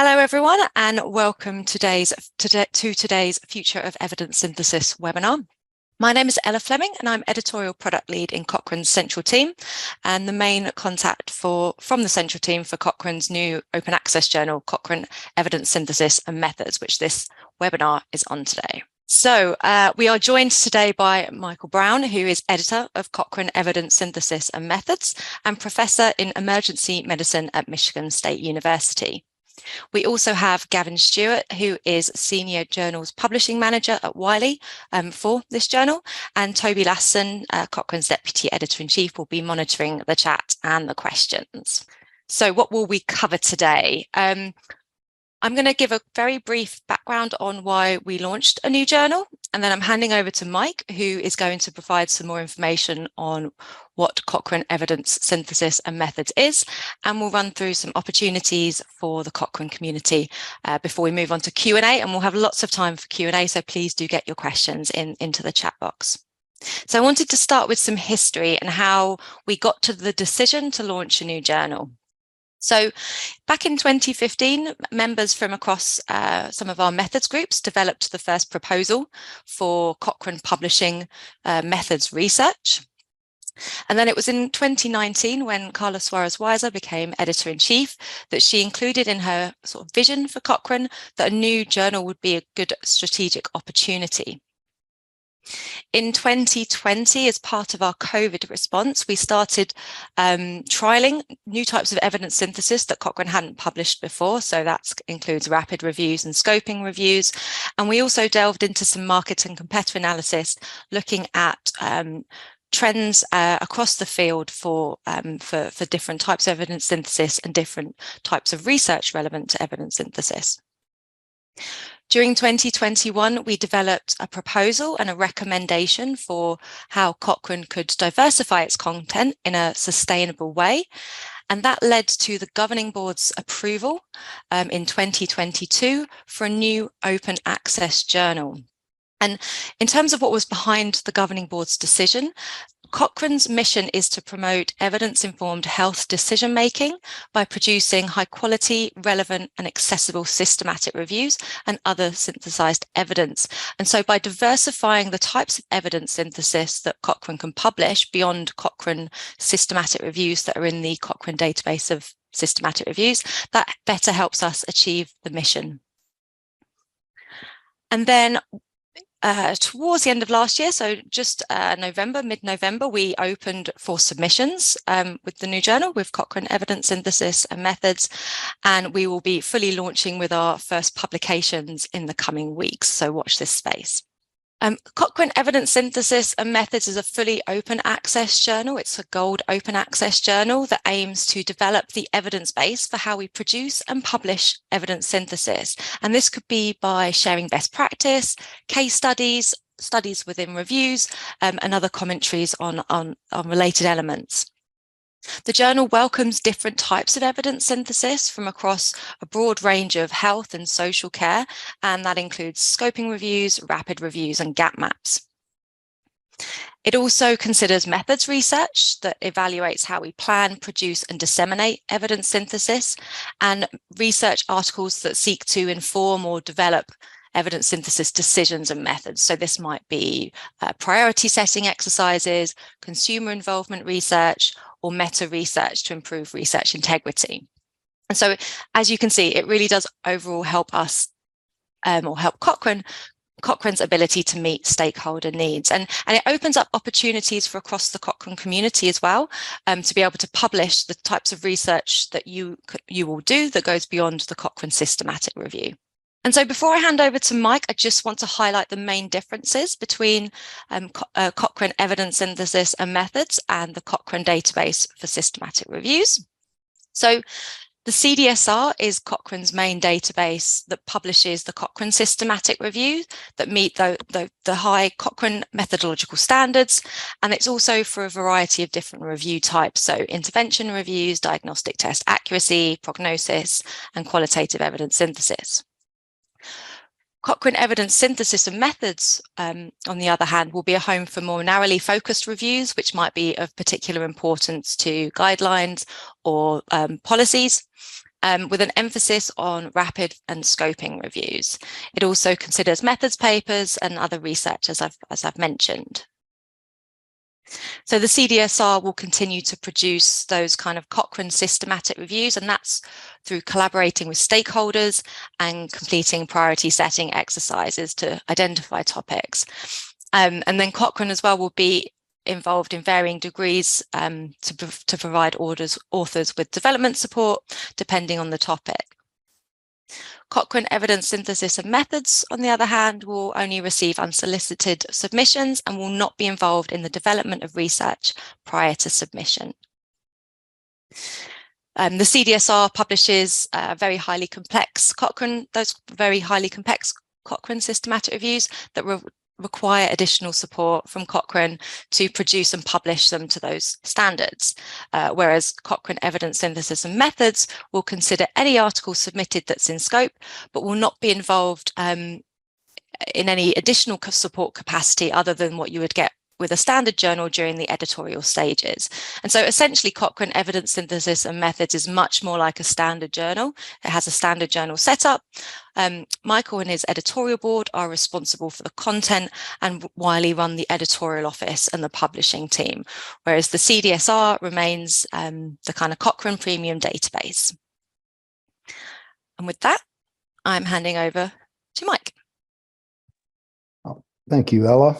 Hello, everyone, and welcome to today's Future of Evidence Synthesis webinar. My name is Ella Flemyng, and I'm Editorial Product Lead in Cochrane's central team, and the main contact from the central team for Cochrane's new open access journal, Cochrane Evidence Synthesis and Methods, which this webinar is on today. So we are joined today by Michael Brown, who is editor of Cochrane Evidence Synthesis and Methods and professor in emergency medicine at Michigan State University. We also have Gavin Stewart, who is Senior Journals Publishing Manager at Wiley for this journal, and Toby Lasson, Cochrane's Deputy Editor-in-Chief, will be monitoring the chat and the questions. So what will we cover today? I'm going to give a very brief background on why we launched a new journal, and then I'm handing over to Mike, who is going to provide some more information on what Cochrane Evidence Synthesis and Methods is, and we'll run through some opportunities for the Cochrane community before we move on to Q&A, and we'll have lots of time for Q&A, so please do get your questions into the chat box. So I wanted to start with some history and how we got to the decision to launch a new journal. So back in 2015, members from across some of our methods groups developed the first proposal for Cochrane publishing methods research. And then it was in 2019 when Carla Suarez-Weiser became editor-in-chief that she included in her sort of vision for Cochrane that a new journal would be a good strategic opportunity. In 2020, as part of our COVID response, we started trialling new types of evidence synthesis that Cochrane hadn't published before. So that includes rapid reviews and scoping reviews. And we also delved into some market and competitor analysis, looking at trends across the field for different types of evidence synthesis and different types of research relevant to evidence synthesis. During 2021, we developed a proposal and a recommendation for how Cochrane could diversify its content in a sustainable way. And that led to the Governing Board's approval in 2022 for a new open access journal. And in terms of what was behind the Governing Board's decision, Cochrane's mission is to promote evidence-informed health decision-making by producing high-quality, relevant and accessible systematic reviews and other synthesized evidence. And so by diversifying the types of evidence synthesis that Cochrane can publish beyond Cochrane systematic reviews that are in the Cochrane database of systematic reviews, that better helps us achieve the mission. And then towards the end of last year, so just mid-November, we opened for submissions with the new journal with Cochrane Evidence Synthesis and Methods, and we will be fully launching with our first publications in the coming weeks, so watch this space. Cochrane Evidence Synthesis and Methods is a fully open access journal. It's a gold open access journal that aims to develop the evidence base for how we produce and publish evidence synthesis. And this could be by sharing best practice, case studies, studies within reviews, and other commentaries on related elements. The journal welcomes different types of evidence synthesis from across a broad range of health and social care, and that includes scoping reviews, rapid reviews, and gap maps. It also considers methods research that evaluates how we plan, produce, and disseminate evidence synthesis, and research articles that seek to inform or develop evidence synthesis decisions and methods. So this might be priority setting exercises, consumer involvement research, or meta research to improve research integrity. And so, as you can see, it really does overall help us or help Cochrane's ability to meet stakeholder needs. And it opens up opportunities for across the Cochrane community as well to be able to publish the types of research that you will do that goes beyond the Cochrane systematic review. And so before I hand over to Mike, I just want to highlight the main differences between Cochrane Evidence Synthesis and Methods and the Cochrane database for systematic reviews. So the CDSR is Cochrane's main database that publishes the Cochrane systematic review that meet the high Cochrane methodological standards. And it's also for a variety of different review types. So intervention reviews, diagnostic test accuracy, prognosis, and qualitative evidence synthesis. Cochrane Evidence Synthesis and Methods, on the other hand, will be a home for more narrowly focused reviews, which might be of particular importance to guidelines or policies. with an emphasis on rapid and scoping reviews. It also considers methods papers and other research, as I've mentioned. So the CDSR will continue to produce those kind of Cochrane systematic reviews, and that's through collaborating with stakeholders and completing priority setting exercises to identify topics. And then Cochrane as well will be involved in varying degrees to provide authors with development support, depending on the topic. Cochrane evidence synthesis and methods, on the other hand, will only receive unsolicited submissions and will not be involved in the development of research prior to submission. The CDSR publishes very highly complex Cochrane systematic reviews that require additional support from Cochrane to produce and publish them to those standards, whereas Cochrane evidence synthesis and methods will consider any article submitted that's in scope, but will not be involved in any additional support capacity other than what you would get with a standard journal during the editorial stages. And so essentially Cochrane evidence synthesis and methods is much more like a standard journal. It has a standard journal setup. Michael and his editorial board are responsible for the content, and Wiley run the editorial office and the publishing team, whereas the CDSR remains the kind of Cochrane premium database. And with that, I'm handing over to Mike. Oh, thank you, Ella.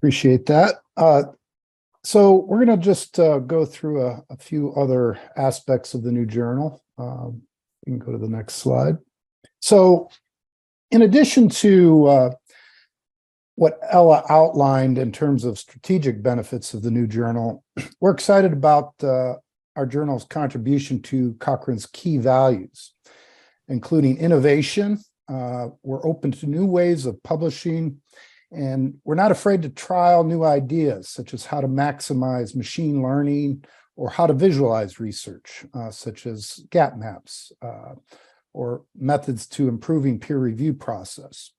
Appreciate that. So we're going to just go through a few other aspects of the new journal. You can go to the next slide. So in addition to what Ella outlined in terms of strategic benefits of the new journal, we're excited about our journal's contribution to Cochrane's key values, including innovation. We're open to new ways of publishing, and we're not afraid to trial new ideas, such as how to maximize machine learning or how to visualize research, such as gap maps, or methods to improving peer review process.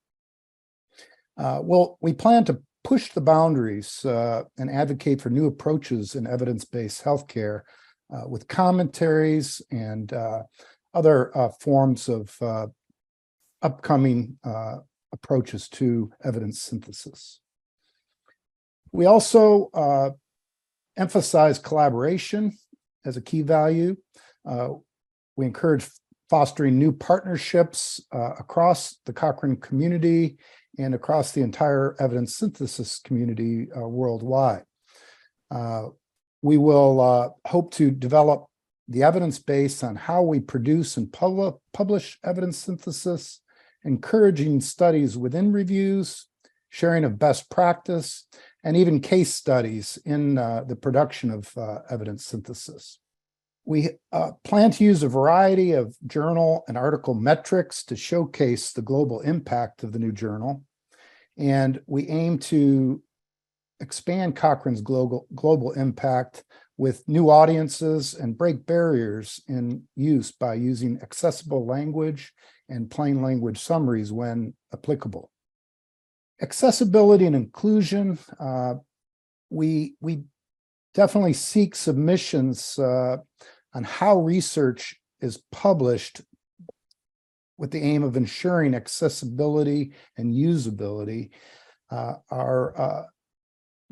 We plan to push the boundaries and advocate for new approaches in evidence-based healthcare with commentaries and other forms of upcoming approaches to evidence synthesis. We also emphasize collaboration as a key value. We encourage fostering new partnerships across the Cochrane community and across the entire evidence synthesis community worldwide. We will hope to develop the evidence base on how we produce and publish evidence synthesis, encouraging studies within reviews, sharing of best practice, and even case studies in the production of evidence synthesis. We plan to use a variety of journal and article metrics to showcase the global impact of the new journal, and we aim to expand Cochrane's global impact with new audiences and break barriers in use by using accessible language and plain language summaries when applicable. Accessibility and inclusion, we definitely seek submissions on how research is published with the aim of ensuring accessibility and usability. Our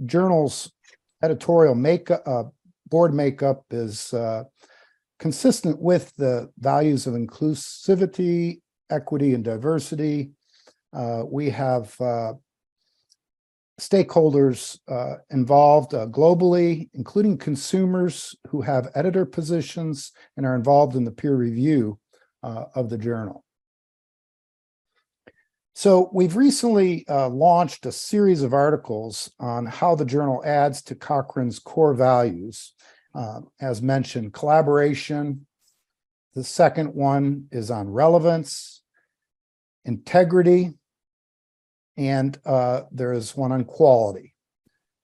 journal's editorial board makeup is consistent with the values of inclusivity, equity, and diversity. We have stakeholders involved globally, including consumers who have editor positions and are involved in the peer review of the journal. So we've recently launched a series of articles on how the journal adds to Cochrane's core values. As mentioned, collaboration. The second one is on relevance, integrity, and there is one on quality.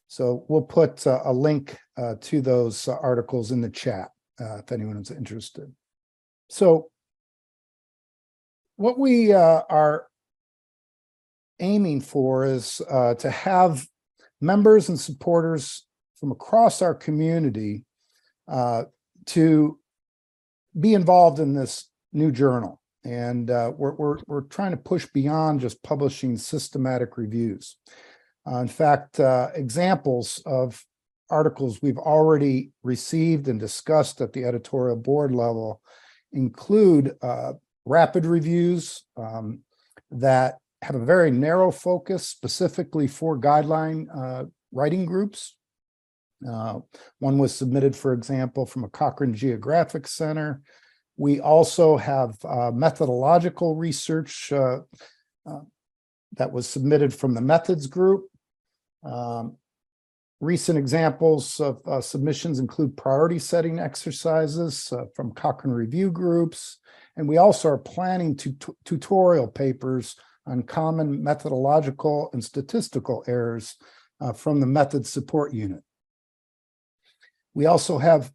So we'll put a link to those articles in the chat if anyone is interested. So what we are aiming for is to have members and supporters from across our community to be involved in this new journal. And we're trying to push beyond just publishing systematic reviews. In fact, examples of articles we've already received and discussed at the editorial board level include rapid reviews that have a very narrow focus specifically for guideline writing groups. One was submitted, for example, from a Cochrane Geographic Center. We also have methodological research that was submitted from the methods group. Recent examples of submissions include priority setting exercises from Cochrane review groups. And we also are planning tutorial papers on common methodological and statistical errors from the methods support unit. We also have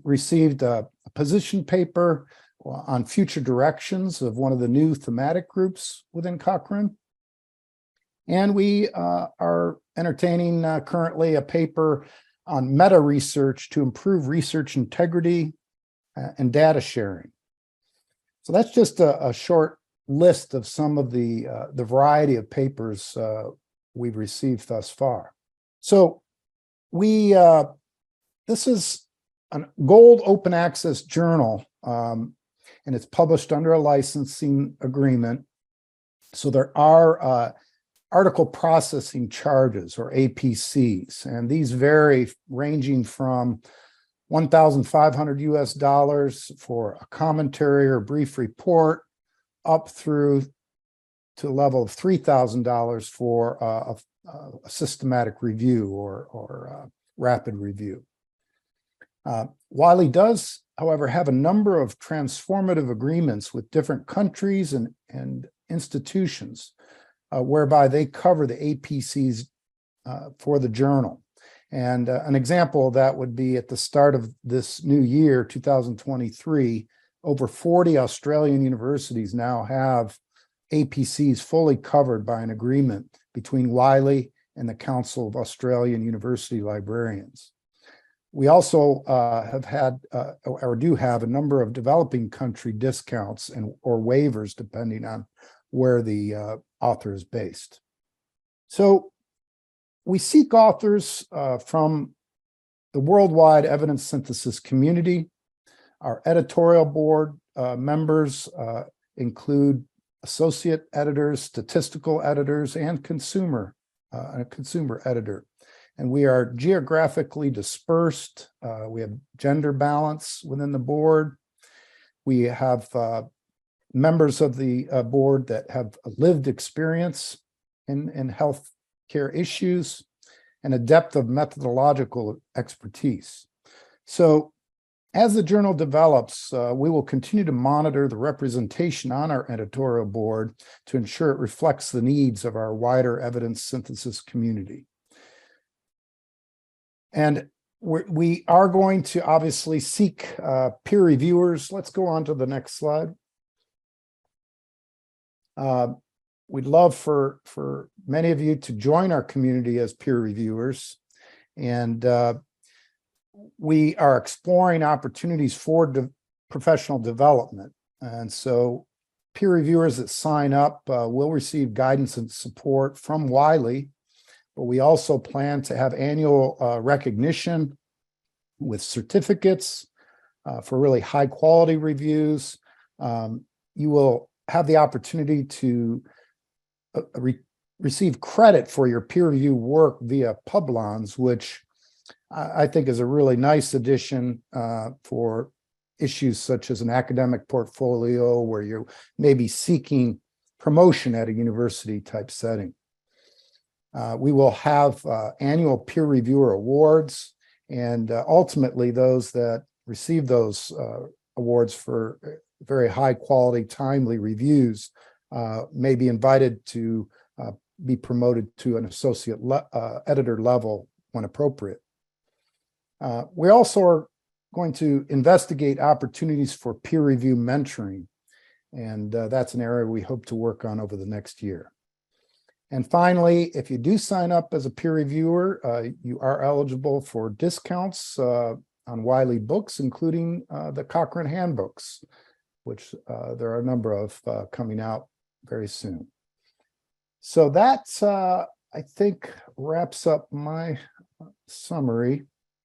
received a position paper on future directions of one of the new thematic groups within Cochrane. And we are entertaining currently a paper on meta research to improve research integrity and data sharing. So that's just a short list of some of the variety of papers we've received thus far. So this is a gold open access journal, and it's published under a licensing agreement. So there are article processing charges, or APCs, and these vary ranging from $1,500 US for a commentary or brief report up through to a level of $3,000 for a systematic review or rapid review. Wiley does, however, have a number of transformative agreements with different countries and institutions whereby they cover the APCs for the journal. And an example of that would be at the start of this new year, 2023, over 40 Australian universities now have APCs fully covered by an agreement between Wiley and the Council of Australian University Librarians. We also have had or do have a number of developing country discounts or waivers depending on where the author is based. So we seek authors from the worldwide evidence synthesis community. Our editorial board members include associate editors, statistical editors, and a consumer editor. And we are geographically dispersed. We have gender balance within the board. We have members of the board that have lived experience in health care issues and a depth of methodological expertise. So as the journal develops, we will continue to monitor the representation on our editorial board to ensure it reflects the needs of our wider evidence synthesis community. And we are going to obviously seek peer reviewers. Let's go on to the next slide. We'd love for many of you to join our community as peer reviewers. And we are exploring opportunities for professional development. And so peer reviewers that sign up will receive guidance and support from Wiley, but we also plan to have annual recognition with certificates for really high quality reviews. You will have the opportunity to receive credit for your peer review work via Publons, which I think is a really nice addition for issues such as an academic portfolio where you may be seeking promotion at a university type setting. We will have annual peer reviewer awards, and ultimately those that receive those awards for very high quality, timely reviews may be invited to be promoted to an associate editor level when appropriate. We also are going to investigate opportunities for peer review mentoring, and that's an area we hope to work on over the next year. And finally, if you do sign up as a peer reviewer, you are eligible for discounts on Wiley books, including the Cochrane handbooks, which there are a number of coming out very soon. So that's, I think, wraps up my summary.